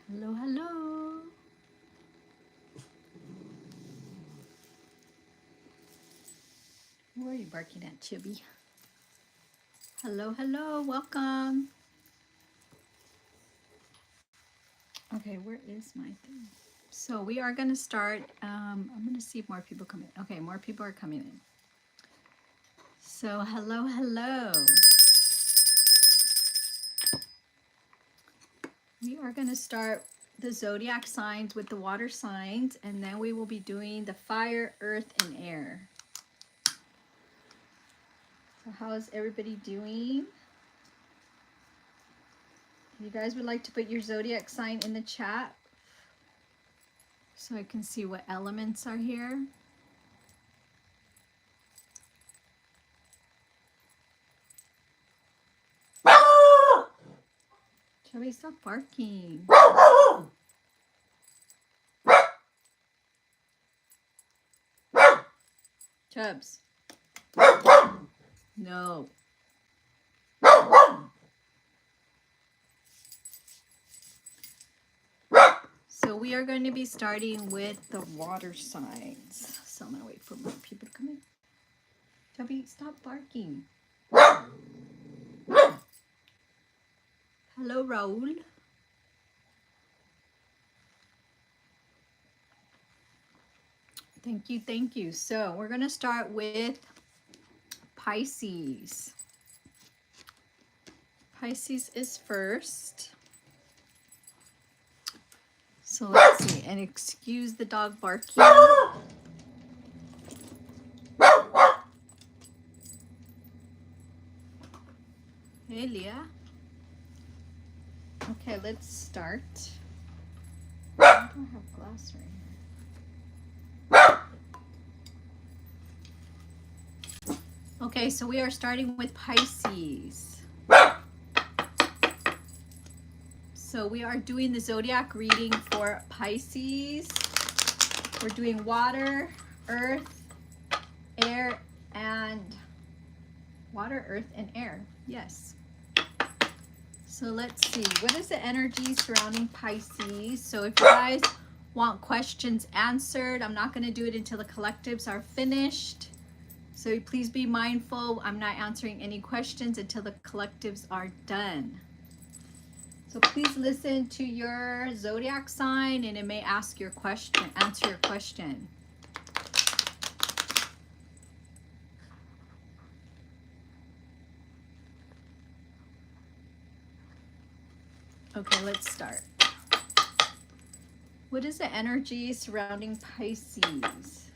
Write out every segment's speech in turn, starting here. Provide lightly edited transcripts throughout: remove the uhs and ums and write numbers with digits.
Hello, hello. Where are you barking at, Chibi? Hello, hello, welcome. Okay, where is my thing? So we are going to start. I'm going to see if more people come in. Okay, more people are coming in. So hello, hello. We are going to start the zodiac signs with the water signs, and then we will be doing the fire, earth, and air. So how is everybody doing? You guys would like to put your zodiac sign in the chat so I can see what elements are here. Chubby, stop barking. Chubs. No. So we are going to be starting with the water signs. So I'm going to wait for more people to come in. Chubby, stop barking. Hello, Raul. Thank you, thank you. So we're going to start with Pisces. Pisces is first. So let's see, and excuse the dog barking. Hey, Leah. Okay, let's start. I don't have glass right here. Okay, so we are starting with Pisces. So we are doing the zodiac reading for Pisces. We're doing water, earth, air, and water, earth, and air. Yes. So let's see. What is the energy surrounding Pisces? So if you guys want questions answered, I'm not going to do it until the collectives are finished. So please be mindful. I'm not answering any questions until the collectives are done. So please listen to your zodiac sign and it may ask your question, answer your question. Okay, let's start. What is the energy surrounding Pisces?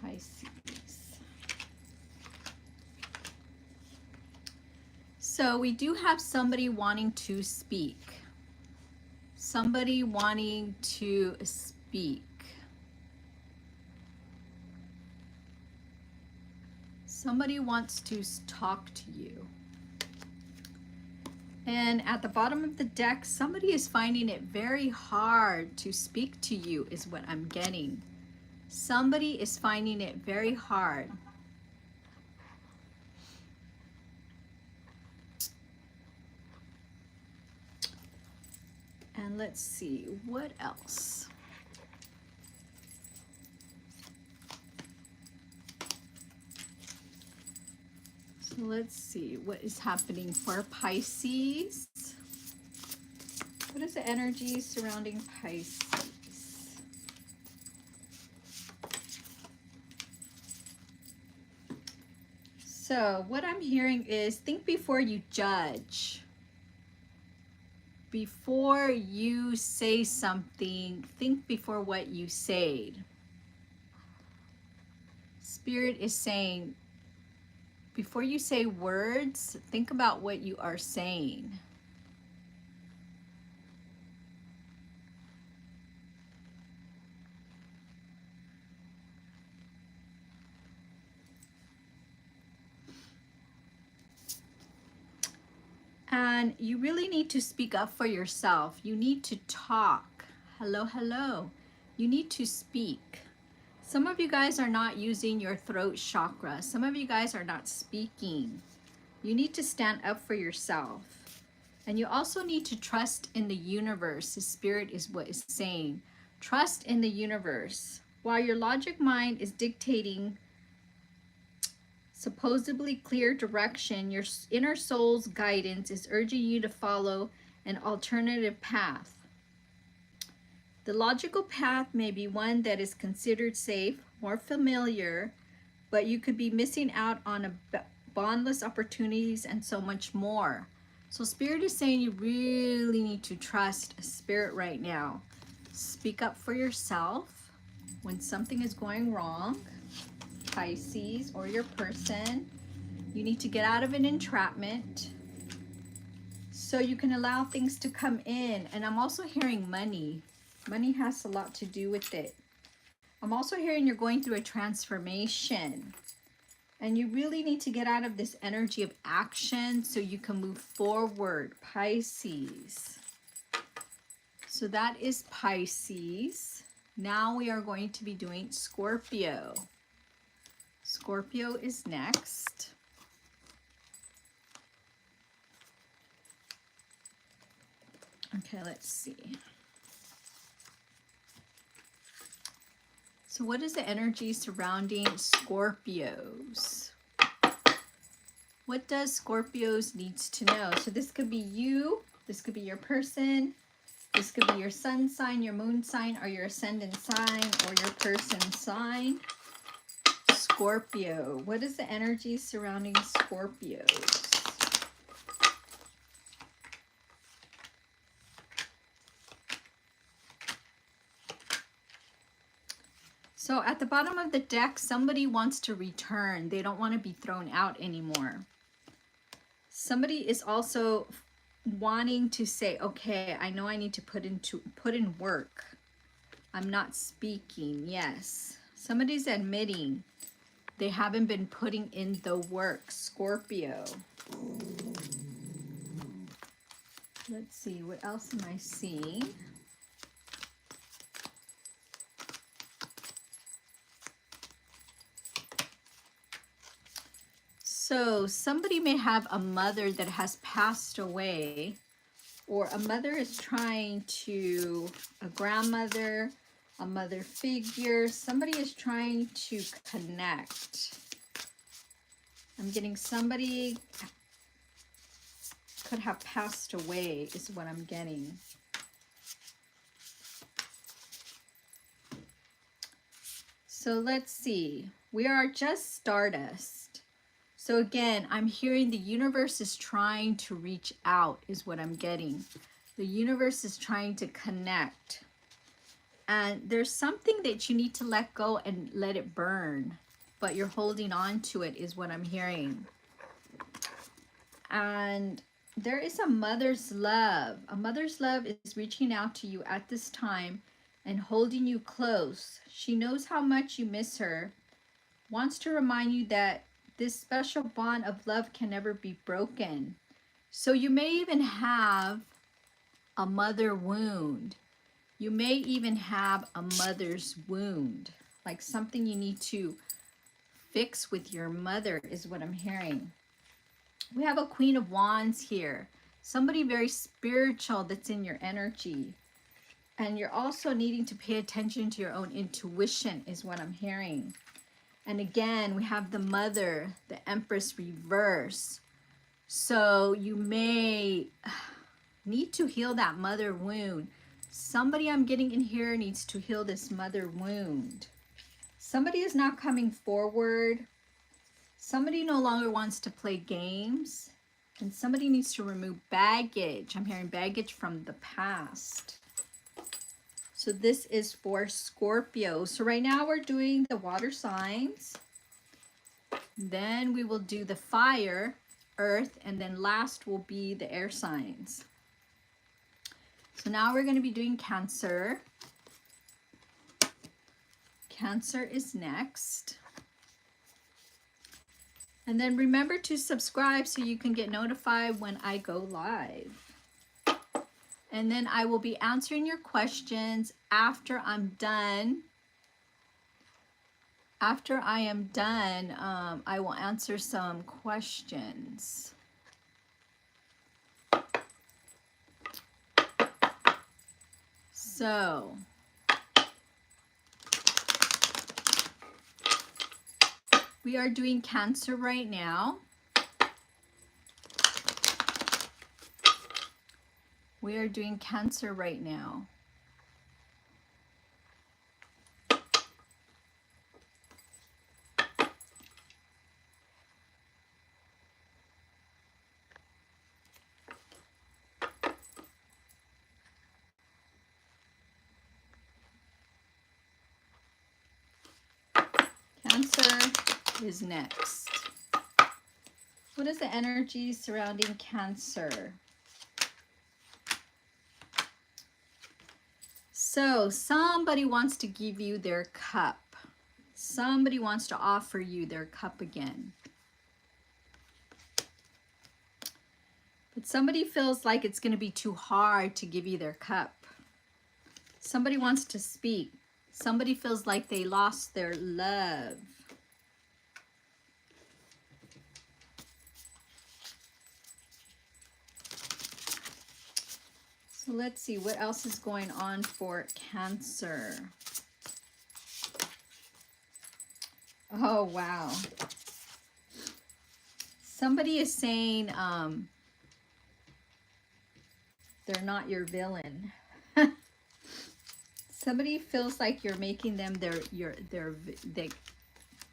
Pisces. So we do have somebody wanting to speak. Somebody wanting to speak. Somebody wants to talk to you. And at the bottom of the deck, somebody is finding it very hard to speak to you, is what I'm getting. Somebody is finding it very hard. And let's see, what else? So let's see what is happening for Pisces. What is the energy surrounding Pisces? So what I'm hearing is think before you judge. Before you say something, think before what you say. Spirit is saying, before you say words, think about what you are saying. And you really need to speak up for yourself. You need to talk. Hello, hello. You need to speak. Some of you guys are not using your throat chakra. Some of you guys are not speaking. You need to stand up for yourself. And you also need to trust in the universe. The spirit is what is saying. Trust in the universe. While your logic mind is dictating supposedly clear direction, your inner soul's guidance is urging you to follow an alternative path. The logical path may be one that is considered safe, more familiar, but you could be missing out on boundless opportunities and so much more. So Spirit is saying you really need to trust Spirit right now. Speak up for yourself when something is going wrong, Pisces, or your person. You need to get out of an entrapment so you can allow things to come in. And I'm also hearing money. Money has a lot to do with it. I'm also hearing you're going through a transformation. And you really need to get out of this energy of action so you can move forward, Pisces. So that is Pisces. Now we are going to be doing Scorpio. Scorpio is next. Okay, let's see. So what is the energy surrounding Scorpios? What does Scorpios needs to know? So this could be you, this could be your person, this could be your sun sign, your moon sign, or your ascendant sign, or your person's sign. Scorpio. What is the energy surrounding Scorpios? So at the bottom of the deck, somebody wants to return. They don't want to be thrown out anymore. Somebody is also wanting to say, okay, I know I need to put in work. I'm not speaking. Yes. Somebody's admitting they haven't been putting in the work. Scorpio. Let's see, what else am I seeing? So somebody may have a mother that has passed away, or a mother is trying to, a grandmother, a mother figure, somebody is trying to connect. I'm getting somebody could have passed away is what I'm getting. So let's see, we are just stardust. So again, I'm hearing the universe is trying to reach out is what I'm getting. The universe is trying to connect. And there's something that you need to let go and let it burn, but you're holding on to it is what I'm hearing. And there is a mother's love. A mother's love is reaching out to you at this time and holding you close. She knows how much you miss her, wants to remind you that this special bond of love can never be broken. So you may even have a mother wound. You may even have a mother's wound, like something you need to fix with your mother is what I'm hearing. We have a Queen of Wands here. Somebody very spiritual that's in your energy. And you're also needing to pay attention to your own intuition is what I'm hearing. And again, we have the mother, the Empress reverse. So you may need to heal that mother wound. Somebody I'm getting in here needs to heal this mother wound. Somebody is not coming forward. Somebody no longer wants to play games. And somebody needs to remove baggage. I'm hearing baggage from the past. So this is for Scorpio. So right now we're doing the water signs. Then we will do the fire, earth, and then last will be the air signs. So now we're going to be doing Cancer. Cancer is next. And then remember to subscribe so you can get notified when I go live. And then I will be answering your questions after I'm done After I am done, I will answer some questions. So, we are doing Cancer right now. We are doing Cancer right now. Cancer is next. What is the energy surrounding Cancer? So somebody wants to give you their cup. Somebody wants to offer you their cup again. But somebody feels like it's going to be too hard to give you their cup. Somebody wants to speak. Somebody feels like they lost their love. So let's see what else is going on for Cancer. Oh, wow. Somebody is saying they're not your villain. Somebody feels like you're making them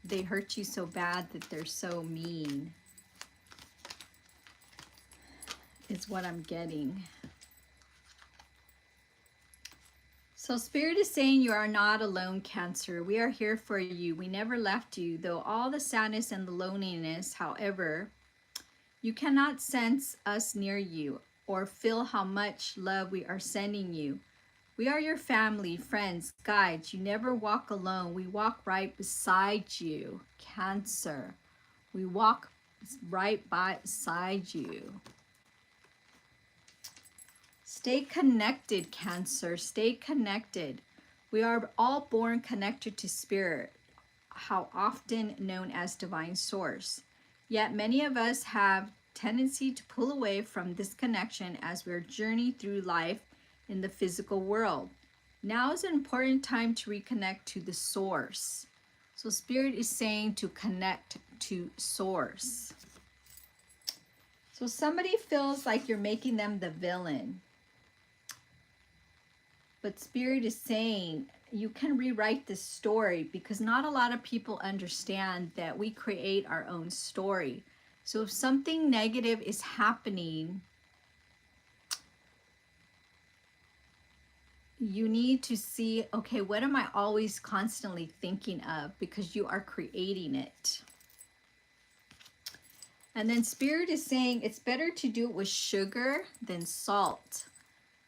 they hurt you so bad that they're so mean. Is what I'm getting. So Spirit is saying you are not alone, Cancer. We are here for you. We never left you, though all the sadness and the loneliness. However, you cannot sense us near you or feel how much love we are sending you. We are your family, friends, guides. You never walk alone. We walk right beside you, Cancer. We walk right beside you. Stay connected, Cancer. Stay connected. We are all born connected to Spirit, how often known as Divine Source. Yet many of us have tendency to pull away from this connection as we journey through life in the physical world. Now is an important time to reconnect to the Source. So Spirit is saying to connect to Source. So somebody feels like you're making them the villain. But Spirit is saying you can rewrite this story, because not a lot of people understand that we create our own story. So if something negative is happening, you need to see, okay, what am I always constantly thinking of? Because you are creating it. And then Spirit is saying it's better to do it with sugar than salt.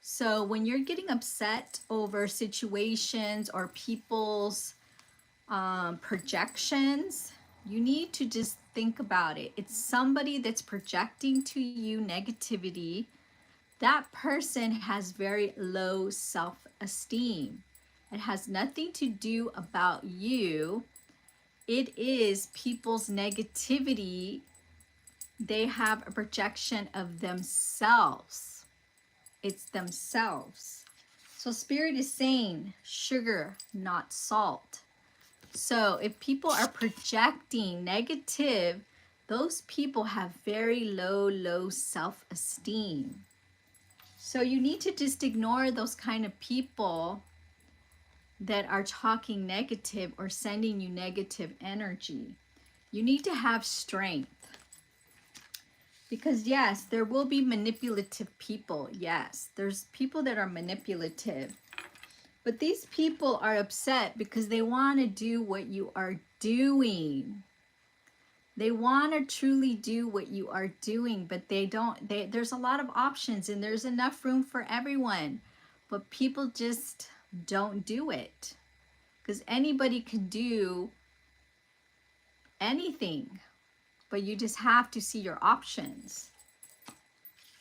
So when you're getting upset over situations or people's projections, you need to just think about it. It's somebody that's projecting to you negativity. That person has very low self-esteem. It has nothing to do about you. It is people's negativity. They have a projection of themselves. It's themselves. So Spirit is saying sugar, not salt. So if people are projecting negative, those people have very low self-esteem. So you need to just ignore those kind of people that are talking negative or sending you negative energy. You need to have strength. Because yes, there will be manipulative people. Yes, there's people that are manipulative. But these people are upset because they want to do what you are doing. They want to truly do what you are doing, but they don't. There's a lot of options and there's enough room for everyone. But people just don't do it. Because anybody can do anything. But you just have to see your options.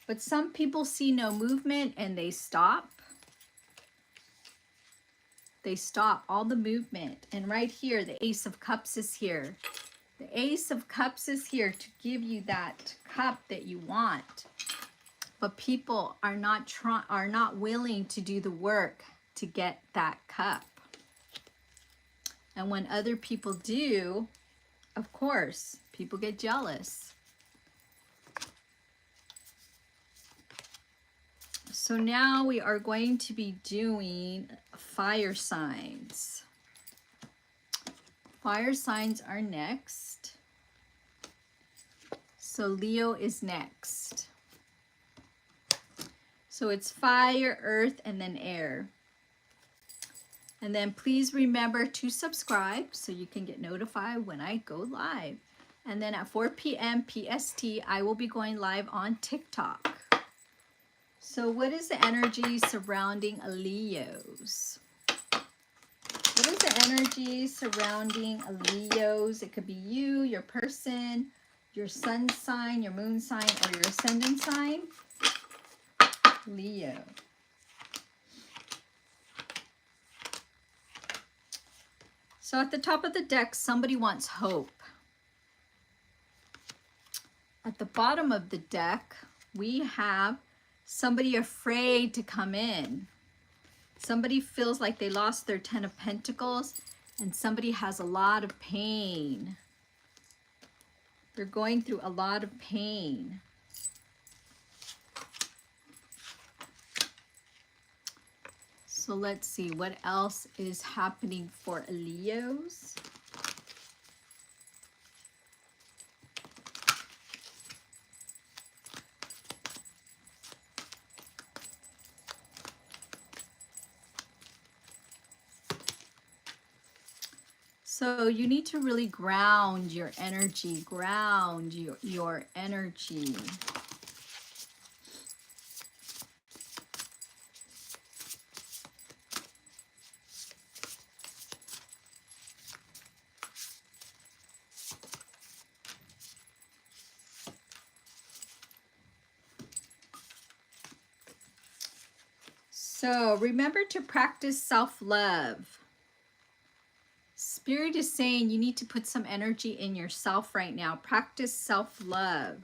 But some people see no movement and they stop. They stop all the movement. And right here, the Ace of Cups is here. The Ace of Cups is here to give you that cup that you want. But people are not willing to do the work to get that cup. And when other people do, of course, people get jealous. So now we are going to be doing fire signs. Fire signs are next. So Leo is next. So it's fire, earth, and then air. And then please remember to subscribe so you can get notified when I go live. And then at 4 p.m. PST, I will be going live on TikTok. So what is the energy surrounding Leos? What is the energy surrounding Leos? It could be you, your person, your sun sign, your moon sign, or your ascendant sign. Leo. So at the top of the deck, somebody wants hope. At the bottom of the deck, we have somebody afraid to come in. Somebody feels like they lost their 10 of Pentacles, and somebody has a lot of pain. They're going through a lot of pain. So let's see what else is happening for Leos. So you need to really ground your energy, ground your energy. So remember to practice self-love. Spirit is saying you need to put some energy in yourself right now. Practice self-love.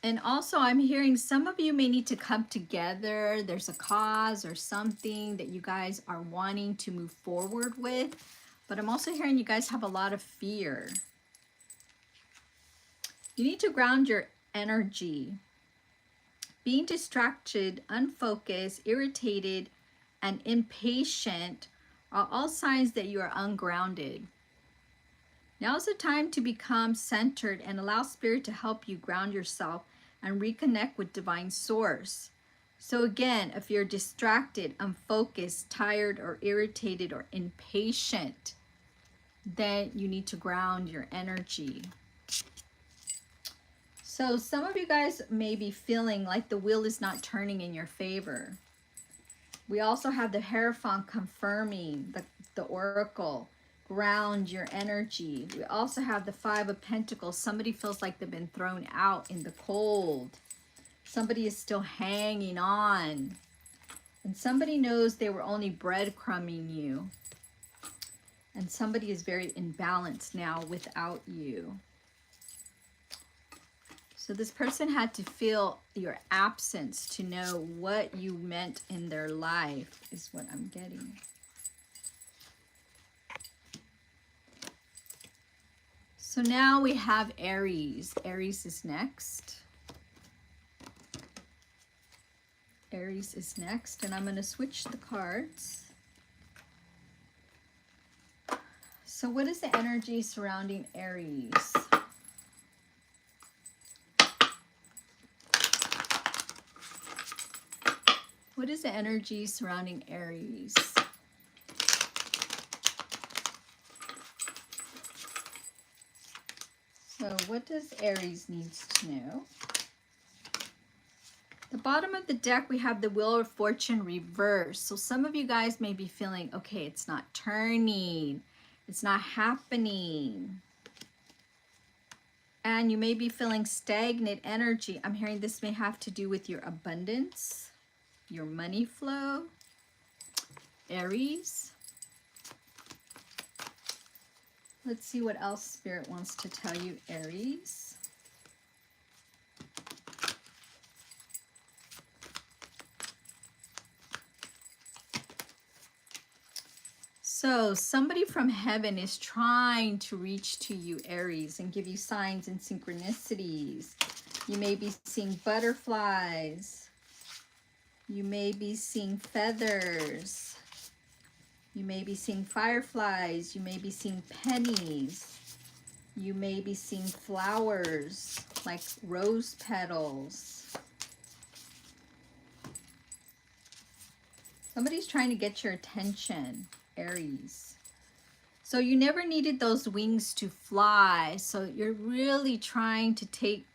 And also I'm hearing some of you may need to come together. There's a cause or something that you guys are wanting to move forward with. But I'm also hearing you guys have a lot of fear. You need to ground your energy. Being distracted, unfocused, irritated, and impatient are all signs that you are ungrounded. Now is the time to become centered and allow Spirit to help you ground yourself and reconnect with Divine Source. So again, if you're distracted, unfocused, tired, or irritated, or impatient, then you need to ground your energy. So some of you guys may be feeling like the wheel is not turning in your favor. We also have the Hierophant confirming the oracle. Ground your energy. We also have the Five of Pentacles. Somebody feels like they've been thrown out in the cold. Somebody is still hanging on. And somebody knows they were only breadcrumbing you. And somebody is very imbalanced now without you. So this person had to feel your absence to know what you meant in their life, is what I'm getting. So now we have Aries. Aries is next. Aries is next, and I'm going to switch the cards. So what is the energy surrounding Aries? What is the energy surrounding Aries? So what does Aries needs to know? The bottom of the deck, we have the Wheel of Fortune reversed. So some of you guys may be feeling, okay, it's not turning. It's not happening. And you may be feeling stagnant energy. I'm hearing this may have to do with your abundance, your money flow. Aries. Let's see what else Spirit wants to tell you, Aries. So somebody from heaven is trying to reach to you, Aries, and give you signs and synchronicities. You may be seeing butterflies. You may be seeing feathers. You may be seeing fireflies. You may be seeing pennies. You may be seeing flowers like rose petals. Somebody's trying to get your attention, Aries. So you never needed those wings to fly. So you're really trying to take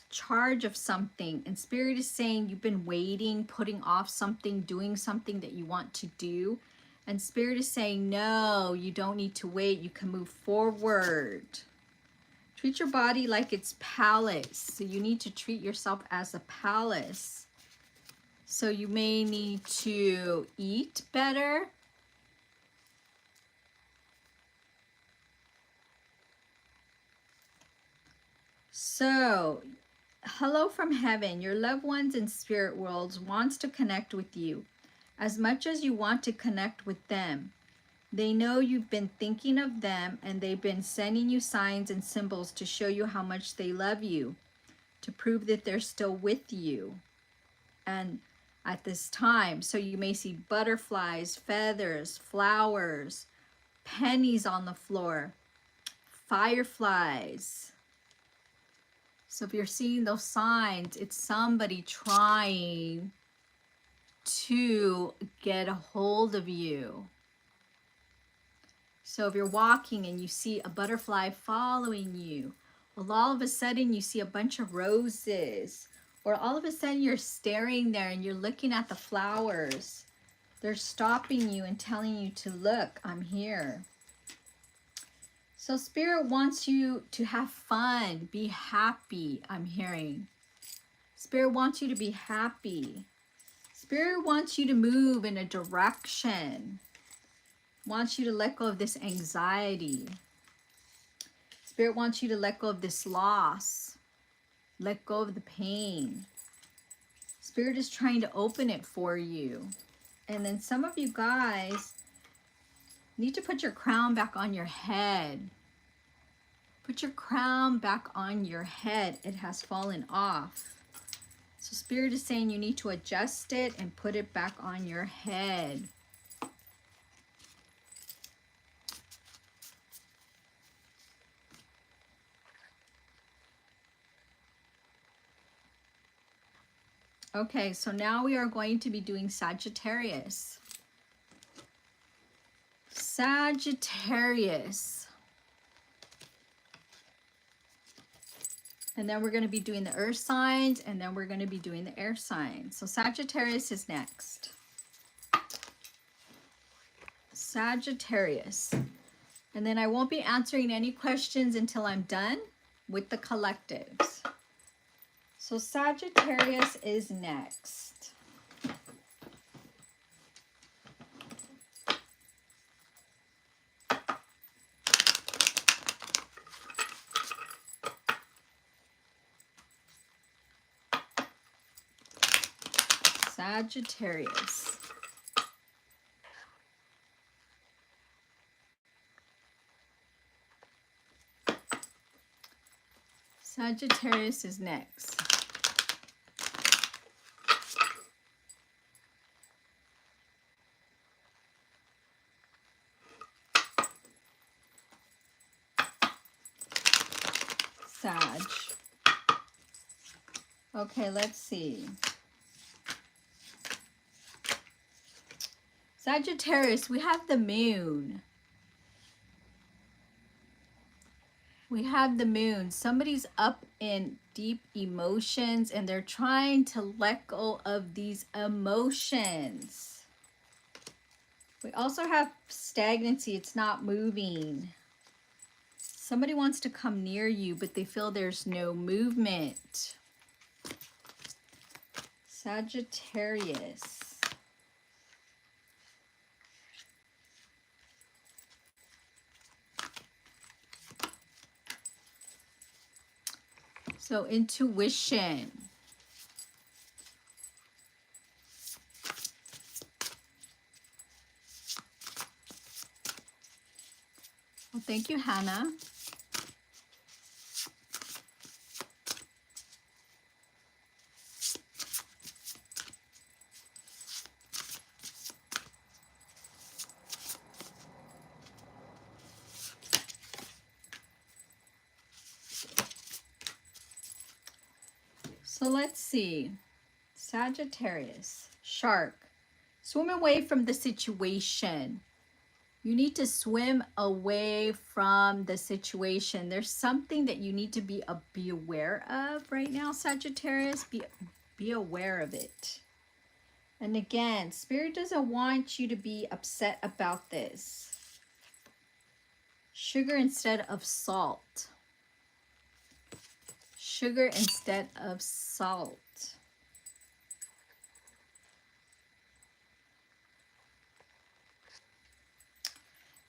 charge of something, and Spirit is saying you've been waiting, putting off something, doing something that you want to do, and Spirit is saying no, you don't need to wait, you can move forward. Treat your body like it's palace. So you need to treat yourself as a palace. So you may need to eat better. So hello from heaven. Your loved ones in spirit worlds wants to connect with you as much as you want to connect with them. They know you've been thinking of them, and they've been sending you signs and symbols to show you how much they love you, to prove that they're still with you and at this time. So you may see butterflies, feathers, flowers, pennies on the floor, fireflies. So if you're seeing those signs, it's somebody trying to get a hold of you. So if you're walking and you see a butterfly following you, well, all of a sudden you see a bunch of roses, or all of a sudden you're staring there and you're looking at the flowers. They're stopping you and telling you to look, I'm here. So Spirit wants you to have fun, be happy, I'm hearing. Spirit wants you to be happy. Spirit wants you to move in a direction. Wants you to let go of this anxiety. Spirit wants you to let go of this loss. Let go of the pain. Spirit is trying to open it for you. And then some of you guys need to put your crown back on your head. Put your crown back on your head. It has fallen off. So Spirit is saying you need to adjust it and put it back on your head. Okay, so now we are going to be doing Sagittarius. Sagittarius. And then we're going to be doing the earth signs, and then we're going to be doing the air signs. So Sagittarius is next. Sagittarius. And then I won't be answering any questions until I'm done with the collectives. So Sagittarius is next. Sagittarius. Sagittarius is next. Sag. Okay, let's see. Sagittarius, we have the moon. We have the moon. Somebody's up in deep emotions and they're trying to let go of these emotions. We also have stagnancy. It's not moving. Somebody wants to come near you, but they feel there's no movement. Sagittarius. So intuition. Well, thank you, Hannah. So let's see. Sagittarius, shark. Swim away from the situation. You need to swim away from the situation. There's something that you need to be aware of right now, Sagittarius. Be aware of it. And again, Spirit doesn't want you to be upset about this. Sugar instead of salt. Sugar instead of salt.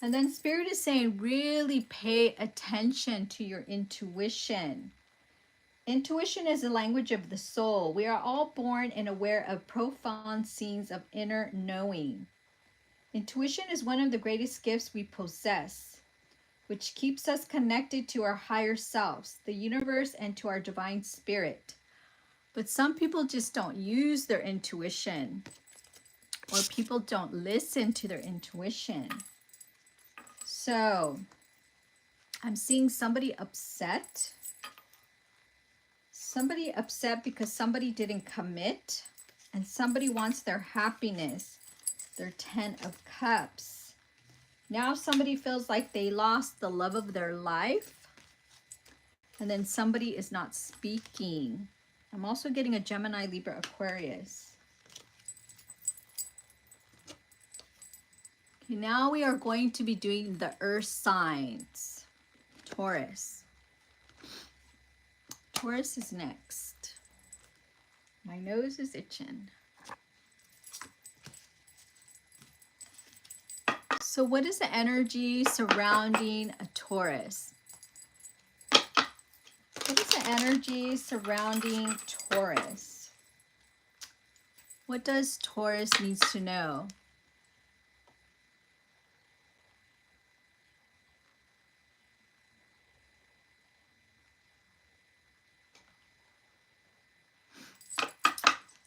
And then Spirit is saying, really pay attention to your intuition. Intuition is the language of the soul. We are all born and aware of profound scenes of inner knowing. Intuition is one of the greatest gifts we possess, which keeps us connected to our higher selves, the universe, and to our divine spirit. But some people just don't use their intuition, or people don't listen to their intuition. So I'm seeing somebody upset. Somebody upset because somebody didn't commit, and somebody wants their happiness, their 10 of Cups. Now somebody feels like they lost the love of their life, and then somebody is not speaking. I'm also getting a Gemini, Libra, Aquarius. Okay, now we are going to be doing the earth signs. Taurus. Taurus is next. My nose is itching. So what is the energy surrounding a Taurus? What is the energy surrounding Taurus? What does Taurus needs to know?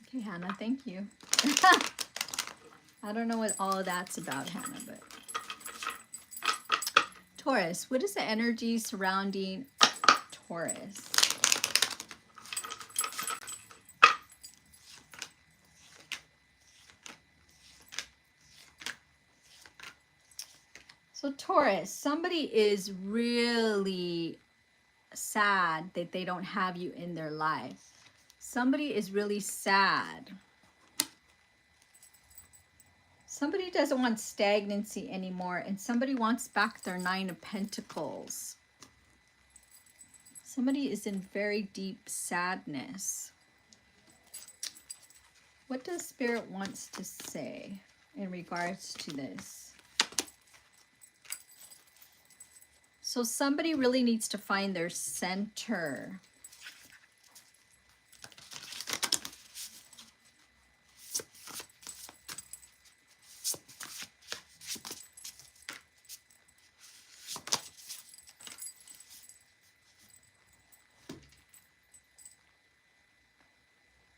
Okay, Hannah, thank you. I don't know what all of that's about, Hannah, but Taurus, what is the energy surrounding Taurus? So Taurus, somebody is really sad that they don't have you in their life. Somebody is really sad. Somebody doesn't want stagnancy anymore, and somebody wants back their 9 of Pentacles. Somebody is in very deep sadness. What does Spirit wants to say in regards to this? So somebody really needs to find their center.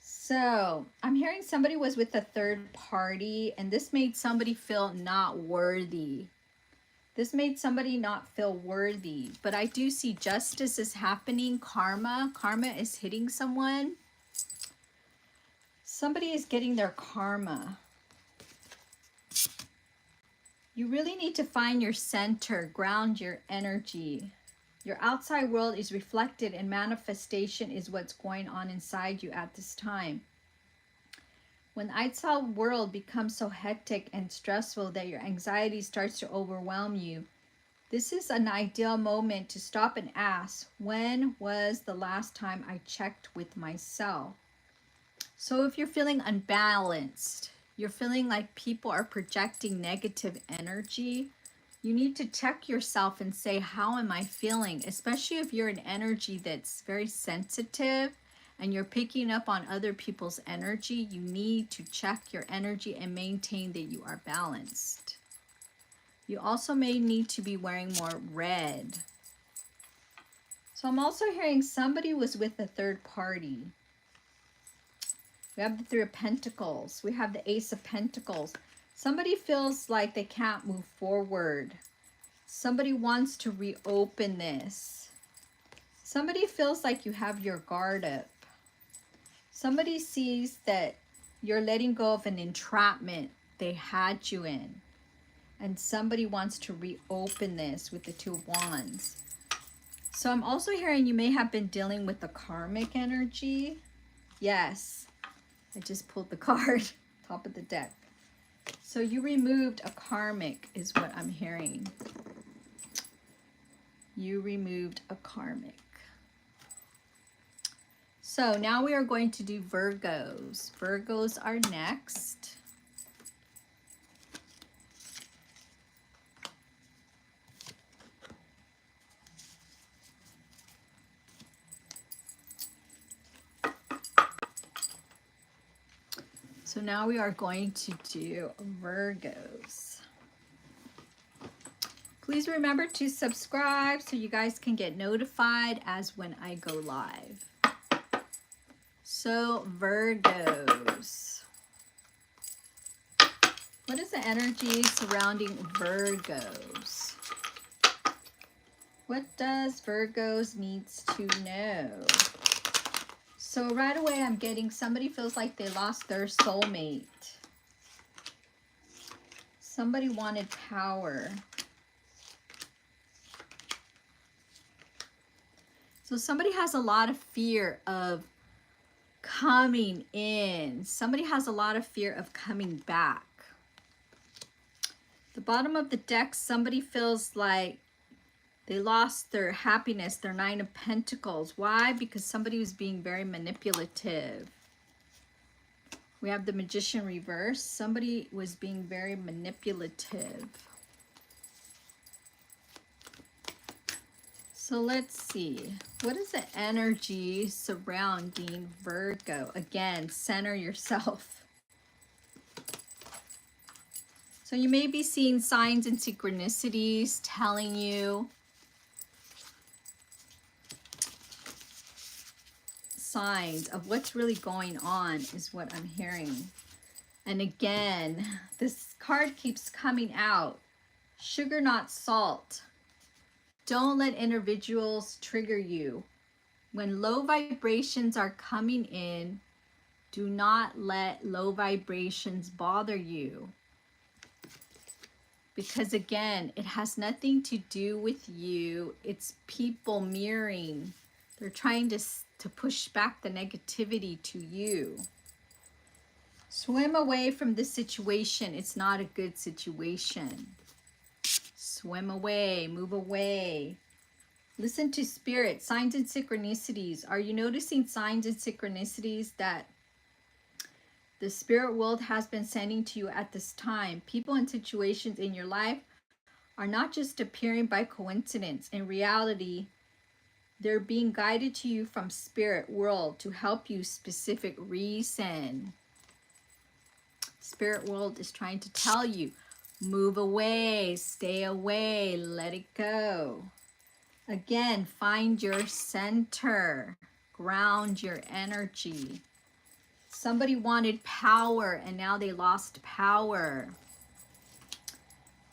So I'm hearing somebody was with a third party, and this made somebody feel not worthy. This made somebody not feel worthy. But I do see justice is happening. Karma is hitting someone. Somebody is getting their karma. You really need to find your center, ground your energy. Your outside world is reflected, and manifestation is what's going on inside you at this time. When the outside world becomes so hectic and stressful that your anxiety starts to overwhelm you, this is an ideal moment to stop and ask, when was the last time I checked with myself? So if you're feeling unbalanced, you're feeling like people are projecting negative energy, You need to check yourself and say, how am I feeling? Especially if you're an energy that's very sensitive and you're picking up on other people's energy, you need to check your energy and maintain that you are balanced. You also may need to be wearing more red. So I'm also hearing somebody was with a third party. We have the Three of Pentacles. We have the Ace of Pentacles. Somebody feels like they can't move forward. Somebody wants to reopen this. Somebody feels like you have your guard up. Somebody sees that you're letting go of an entrapment they had you in. And somebody wants to reopen this with the Two of Wands. So I'm also hearing you may have been dealing with the karmic energy. Yes, I just pulled the card, top of the deck. So you removed a karmic is what I'm hearing. You removed a karmic. So now we are going to do Virgos. Virgos are next. So now we are going to do Virgos. Please remember to subscribe so you guys can get notified as when I go live. So Virgos. What is the energy surrounding Virgos? What does Virgos needs to know? So right away I'm getting somebody feels like they lost their soulmate. Somebody wanted power. So somebody has a lot of fear of coming in. Somebody has a lot of fear of coming back. The bottom of the deck, somebody feels like they lost their happiness, their Nine of Pentacles. Why? Because somebody was being very manipulative. We have the Magician reverse. Somebody was being very manipulative. So let's see. What is the energy surrounding Virgo? Again, center yourself. So you may be seeing signs and synchronicities telling you signs of what's really going on is what I'm hearing. And again, this card keeps coming out. Sugar, not salt. Don't let individuals trigger you. When low vibrations are coming in, do not let low vibrations bother you. Because again, it has nothing to do with you. It's people mirroring. They're trying to push back the negativity to you. Swim away from this situation. It's not a good situation. Swim away, move away. Listen to spirit, signs and synchronicities. Are you noticing signs and synchronicities that the spirit world has been sending to you at this time? People and situations in your life are not just appearing by coincidence. In reality, they're being guided to you from spirit world to help you specific reason. Spirit world is trying to tell you, move away, stay away, let it go. Again, find your center, ground your energy. Somebody wanted power and now they lost power.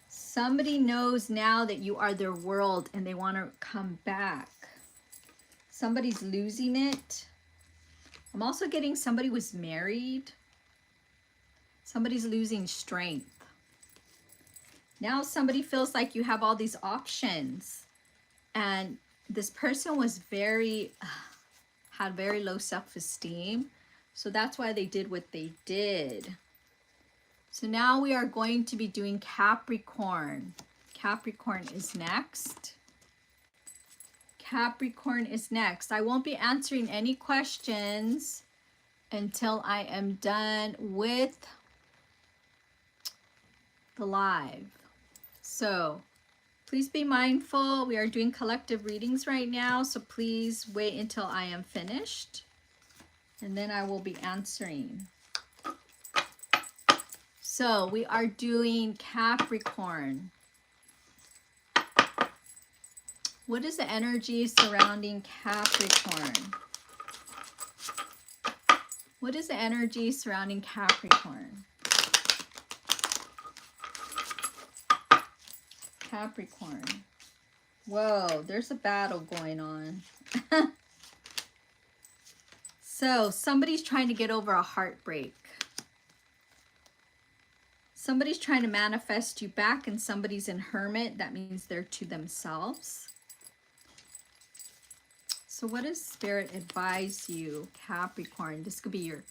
Somebody knows now that you are their world and they want to come back. Somebody's losing it. I'm also getting somebody was married. Somebody's losing strength. Now somebody feels like you have all these options, and this person was had very low self-esteem, so that's why they did what they did. So now we are going to be doing Capricorn. Capricorn is next. Capricorn is next. I won't be answering any questions until I am done with the live. So Please be mindful. We are doing collective readings right now, so please wait until I am finished, and then I will be answering. So we are doing Capricorn. What is the energy surrounding Capricorn? What is the energy surrounding Capricorn? Capricorn. Whoa, there's a battle going on. So somebody's trying to get over a heartbreak. Somebody's trying to manifest you back, and somebody's in hermit. That means they're to themselves. So what does Spirit advise you, Capricorn? This could be your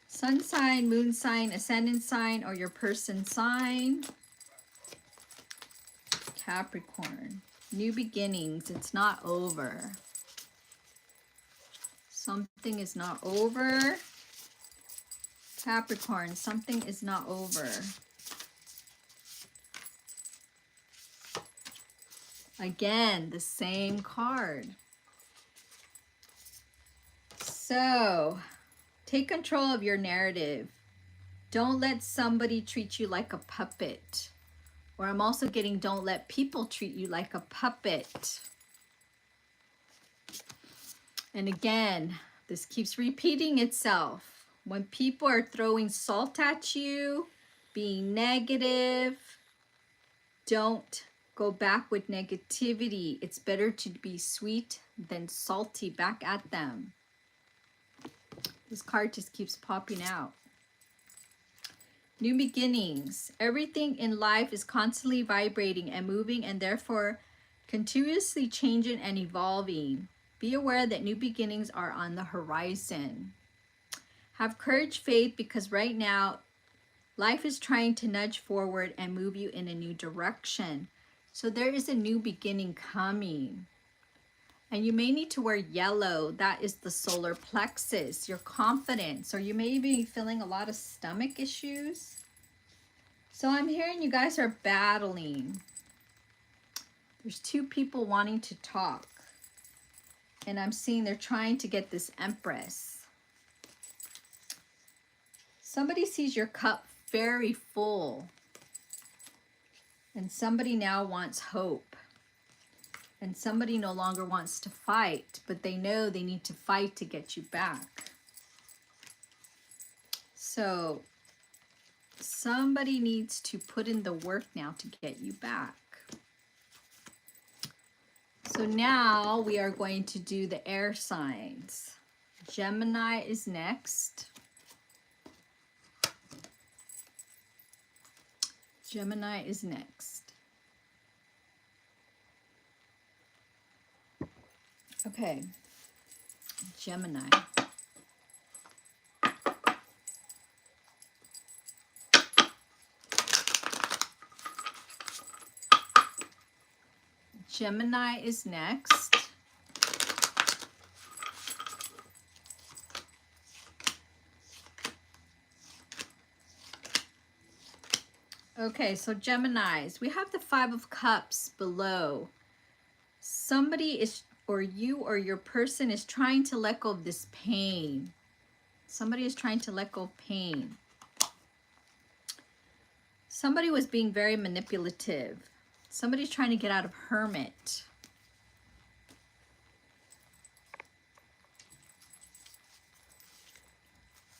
sun sign, moon sign, ascendant sign, or your person sign. Capricorn. New beginnings. It's not over. Something is not over. Capricorn, something is not over. Again, the same card. So, take control of your narrative. Don't let somebody treat you like a puppet. Or I'm also getting, don't let people treat you like a puppet. And again, this keeps repeating itself. When people are throwing salt at you, being negative, don't go back with negativity. It's better to be sweet than salty back at them. This card just keeps popping out. New beginnings. Everything in life is constantly vibrating and moving, and therefore continuously changing and evolving. Be aware that new beginnings are on the horizon. Have courage, faith, because right now life is trying to nudge forward and move you in a new direction. So there is a new beginning coming. And you may need to wear yellow. That is the solar plexus, your confidence. Or you may be feeling a lot of stomach issues. So I'm hearing you guys are battling. There's two people wanting to talk. And I'm seeing they're trying to get this Empress. Somebody sees your cup very full. And somebody now wants hope. And somebody no longer wants to fight, but they know they need to fight to get you back. So somebody needs to put in the work now to get you back. So now we are going to do the air signs. Gemini is next. Gemini is next. Okay, Gemini. Gemini is next. Okay, so Geminis, we have the Five of Cups below. Somebody is, or you or your person is trying to let go of this pain. Somebody is trying to let go of pain. Somebody was being very manipulative. Somebody's trying to get out of hermit.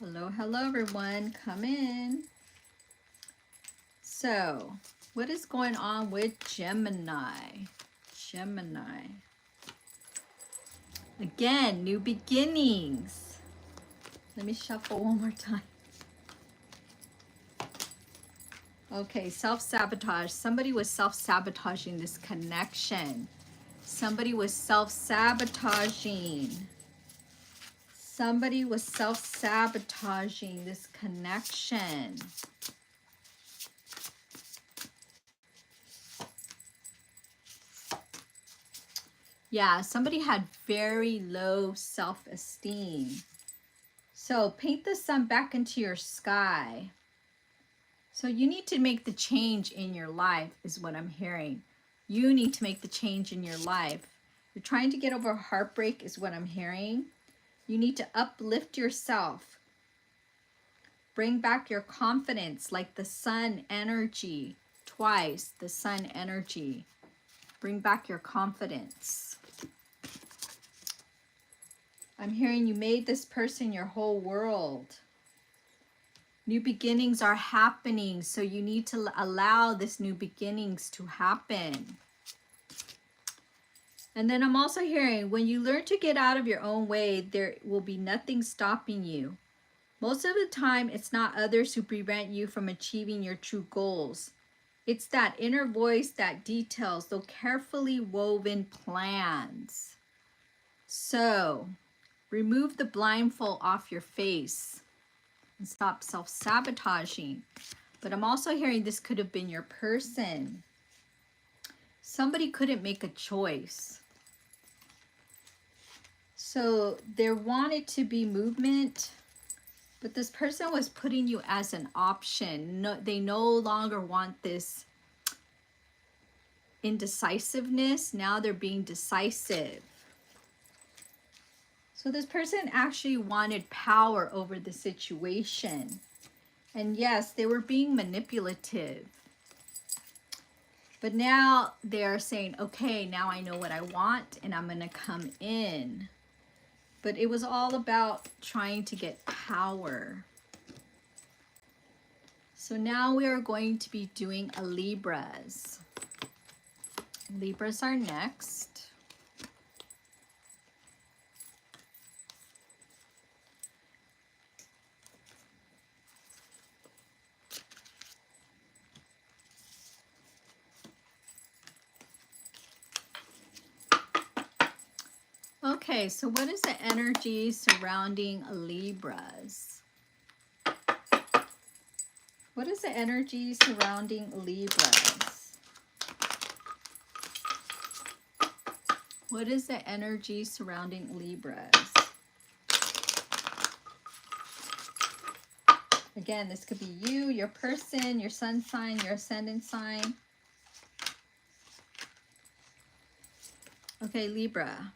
Hello, hello everyone, come in. So, what is going on with Gemini? Gemini. Again, new beginnings. Let me shuffle one more time. Okay, self-sabotage. Somebody was self-sabotaging this connection. Somebody was self-sabotaging. Somebody was self-sabotaging this connection. Yeah, somebody had very low self-esteem. So paint the sun back into your sky. So you need to make the change in your life is what I'm hearing. You need to make the change in your life. You're trying to get over heartbreak is what I'm hearing. You need to uplift yourself. Bring back your confidence like the sun energy. Twice, the sun energy. Bring back your confidence. I'm hearing you made this person your whole world. New beginnings are happening, so you need to allow this new beginnings to happen. And then I'm also hearing, when you learn to get out of your own way, there will be nothing stopping you. Most of the time, it's not others who prevent you from achieving your true goals. It's that inner voice that details those carefully woven plans. So, remove the blindfold off your face and stop self-sabotaging. But I'm also hearing this could have been your person. Somebody couldn't make a choice. So there wanted to be movement, but this person was putting you as an option. No, they no longer want this indecisiveness. Now they're being decisive. So this person actually wanted power over the situation. And yes, they were being manipulative. But now they're saying, okay, now I know what I want and I'm going to come in. But it was all about trying to get power. So now we are going to be doing a Libras. Libras are next. Okay, so what is the energy surrounding Libras? What is the energy surrounding Libras? What is the energy surrounding Libras? Again, this could be you, your person, your sun sign, your ascendant sign. Okay, Libra.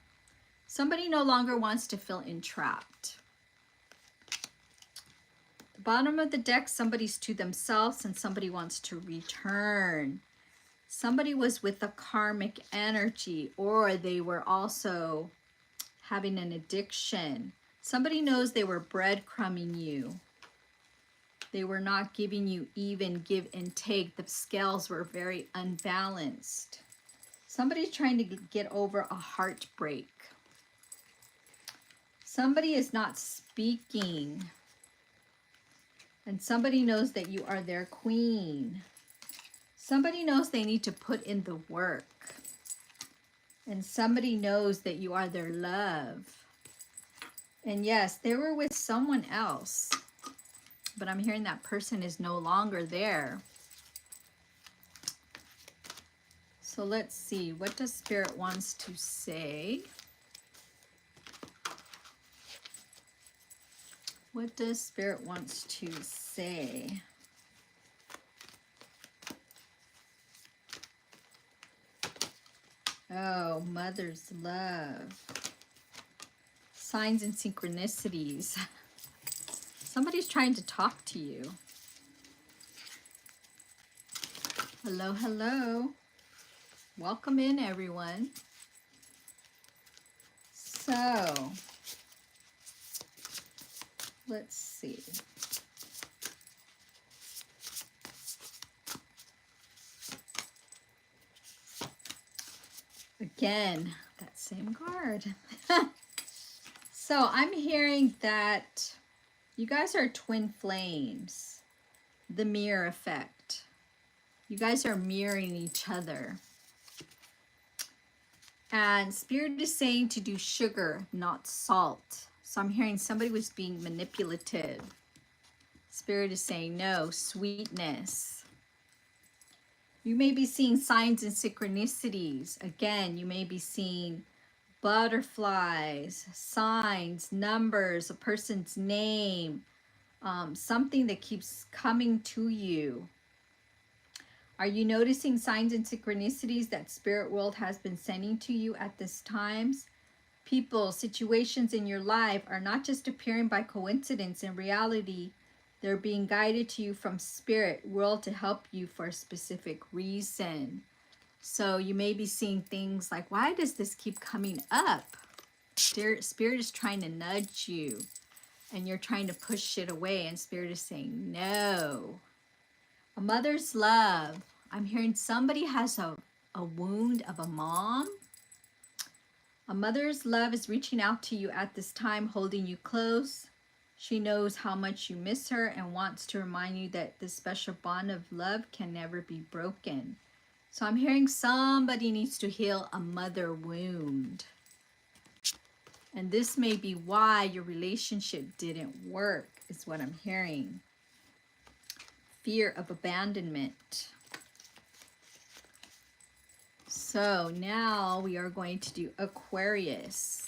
Somebody no longer wants to feel entrapped. The bottom of the deck, somebody's to themselves and somebody wants to return. Somebody was with a karmic energy, or they were also having an addiction. Somebody knows they were breadcrumbing you. They were not giving you even give and take. The scales were very unbalanced. Somebody's trying to get over a heartbreak. Somebody is not speaking. And somebody knows that you are their queen. Somebody knows they need to put in the work. And somebody knows that you are their love. And yes, they were with someone else. But I'm hearing that person is no longer there. So let's see. What does Spirit wants to say? What does Spirit wants to say? Oh, mother's love. Signs and synchronicities. Somebody's trying to talk to you. Hello, hello. Welcome in, everyone. So, let's see. Again, that same card. So I'm hearing that you guys are twin flames. The mirror effect. You guys are mirroring each other. And Spirit is saying to do sugar, not salt. So I'm hearing somebody was being manipulative. Spirit is saying no, sweetness. You may be seeing signs and synchronicities. Again, you may be seeing butterflies, signs, numbers, a person's name, something that keeps coming to you. Are you noticing signs and synchronicities that spirit world has been sending to you at this time? People, situations in your life are not just appearing by coincidence. In reality, they're being guided to you from spirit world to help you for a specific reason. So you may be seeing things like, why does this keep coming up? Spirit is trying to nudge you, and you're trying to push it away, and spirit is saying no. A mother's love. I'm hearing somebody has a wound of a mom. A mother's love is reaching out to you at this time, holding you close. She knows how much you miss her and wants to remind you that this special bond of love can never be broken. So I'm hearing somebody needs to heal a mother wound. And this may be why your relationship didn't work, is what I'm hearing. Fear of abandonment. So now we are going to do Aquarius.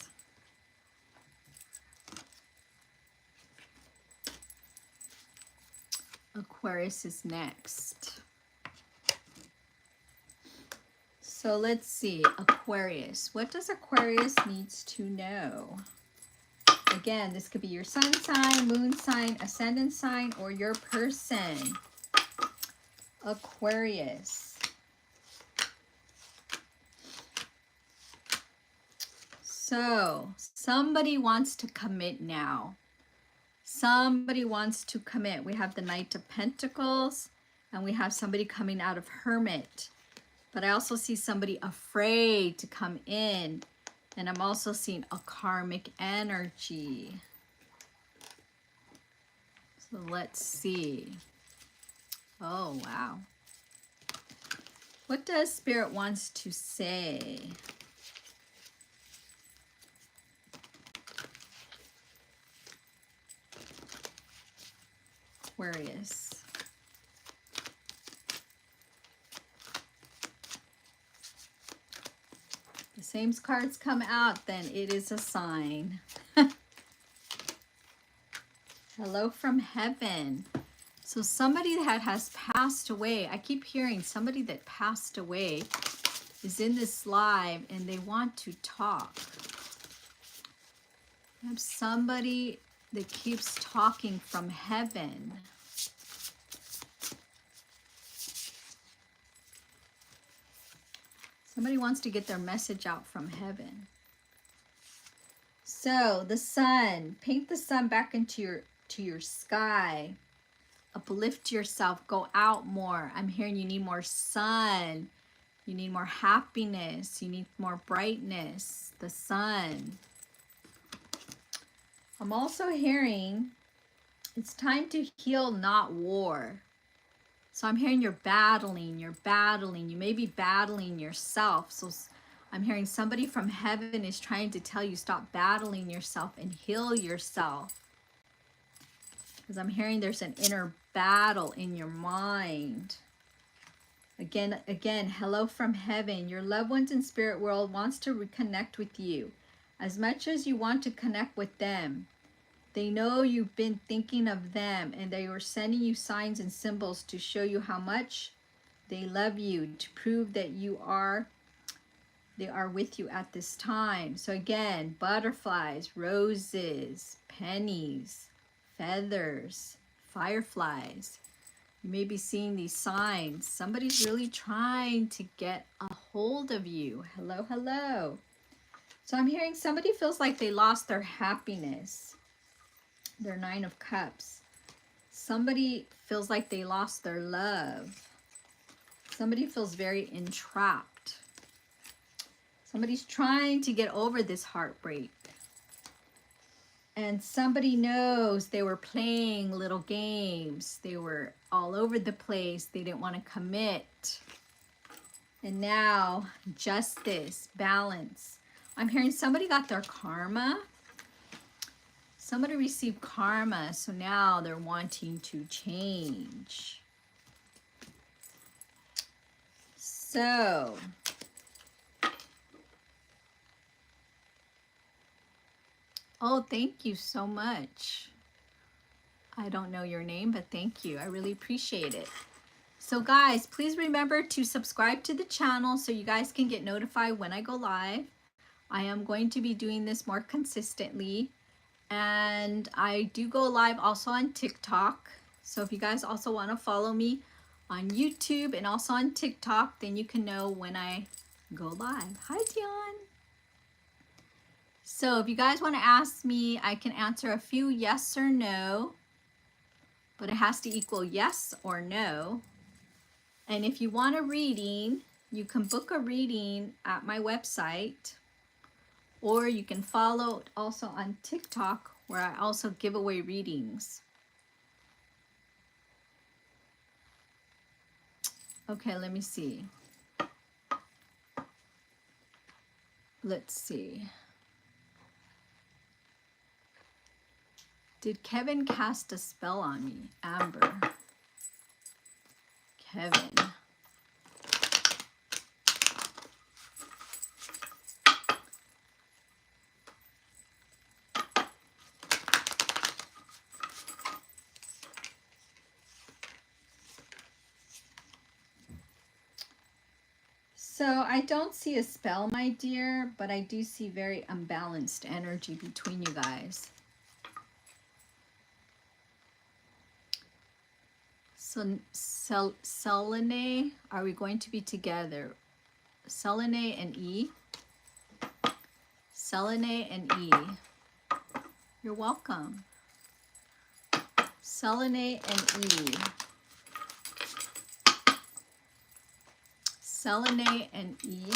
Aquarius is next. So let's see, Aquarius. What does Aquarius needs to know? Again, this could be your sun sign, moon sign, ascendant sign, or your person. Aquarius. So somebody wants to commit now. Somebody wants to commit. We have the Knight of Pentacles, and we have somebody coming out of Hermit. But I also see somebody afraid to come in. And I'm also seeing a karmic energy. So let's see. Oh, wow. What does Spirit wants to say? Aquarius. The same cards come out, then it is a sign. Hello from heaven. So somebody that has passed away, I keep hearing somebody that passed away is in this live and they want to talk. I have somebody that keeps talking from heaven. Somebody wants to get their message out from heaven. So the sun, paint the sun back into your sky. Uplift yourself, go out more. I'm hearing you need more sun. You need more happiness. You need more brightness. The sun. I'm also hearing it's time to heal, not war. So I'm hearing you're battling. You may be battling yourself. So I'm hearing somebody from heaven is trying to tell you stop battling yourself and heal yourself. Because I'm hearing there's an inner battle in your mind. Again, hello from heaven. Your loved ones in spirit world wants to reconnect with you. As much as you want to connect with them, they know you've been thinking of them, and they are sending you signs and symbols to show you how much they love you, to prove that they are with you at this time. So again, butterflies, roses, pennies, feathers, fireflies. You may be seeing these signs. Somebody's really trying to get a hold of you. Hello, hello. So I'm hearing somebody feels like they lost their happiness. Their Nine of Cups. Somebody feels like they lost their love. Somebody feels very entrapped. Somebody's trying to get over this heartbreak. And somebody knows they were playing little games. They were all over the place. They didn't want to commit. And now, justice, balance. I'm hearing somebody got their karma. Somebody received karma, so now they're wanting to change. So, oh, thank you so much. I don't know your name, but thank you. I really appreciate it. So guys, please remember to subscribe to the channel so you guys can get notified when I go live. I am going to be doing this more consistently. And I do go live also on TikTok. So if you guys also want to follow me on YouTube and also on TikTok, then you can know when I go live. Hi, Dion. So if you guys want to ask me, I can answer a few yes or no, but it has to equal yes or no. And if you want a reading, you can book a reading at my website, or you can follow also on TikTok where I also give away readings. Okay, let me see. Let's see. Did Kevin cast a spell on me? Amber. Kevin. So I don't see a spell, my dear, but I do see very unbalanced energy between you guys. So Selene, are we going to be together? Selene and E. Selene and E. You're welcome. Selene and E. Selene and E.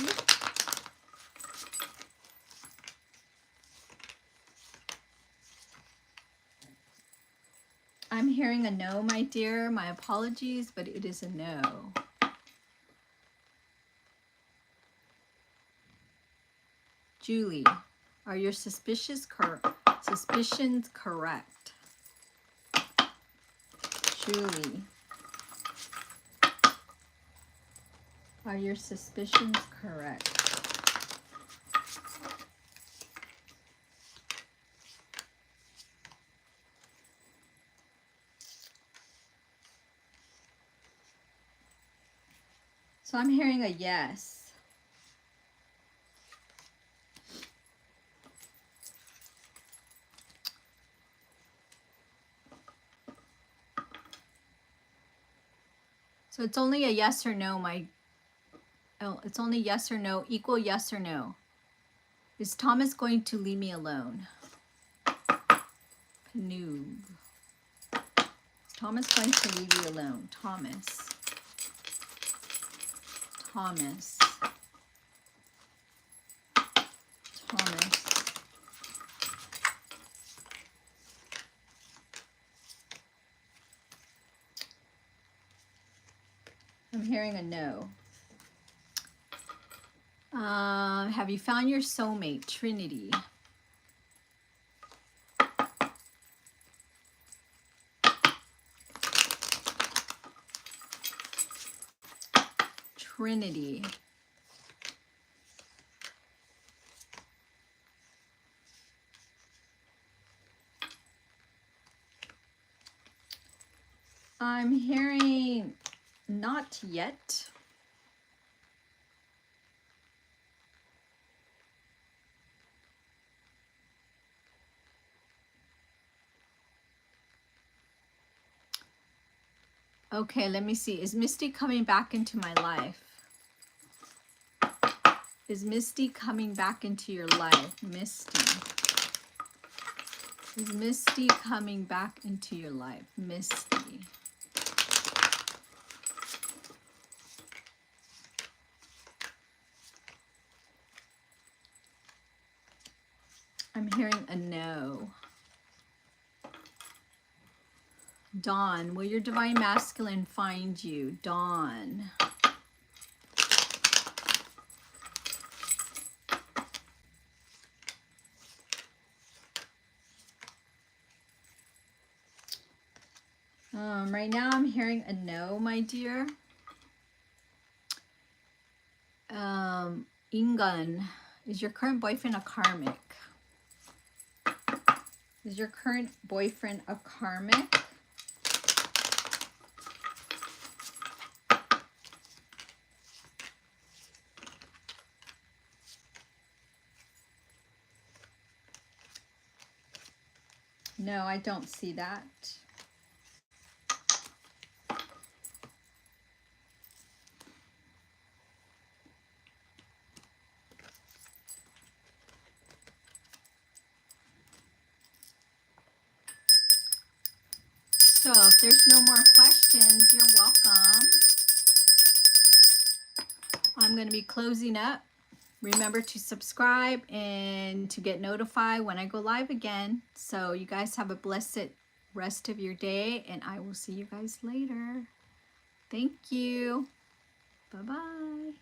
I'm hearing a no, my dear. My apologies, but it is a no. Julie, are your suspicions correct? Julie, are your suspicions correct? So I'm hearing a yes. So it's only a yes or no, it's only yes or no, equal yes or no. Is Thomas going to leave me alone? Noob. Is Thomas going to leave you alone? Thomas. Thomas. Thomas. I'm hearing a no. Have you found your soulmate? Trinity. Trinity. I'm hearing not yet. Okay, let me see. Is Misty coming back into my life? Is Misty coming back into your life? Misty. Is Misty coming back into your life? Misty. I'm hearing a no. Dawn, will your divine masculine find you? Dawn. Right now I'm hearing a no, my dear. Ingun, is your current boyfriend a karmic? Is your current boyfriend a karmic? No, I don't see that. So if there's no more questions, you're welcome. I'm going to be closing up. Remember to subscribe and to get notified when I go live again. So you guys have a blessed rest of your day, and I will see you guys later. Thank you. Bye-bye.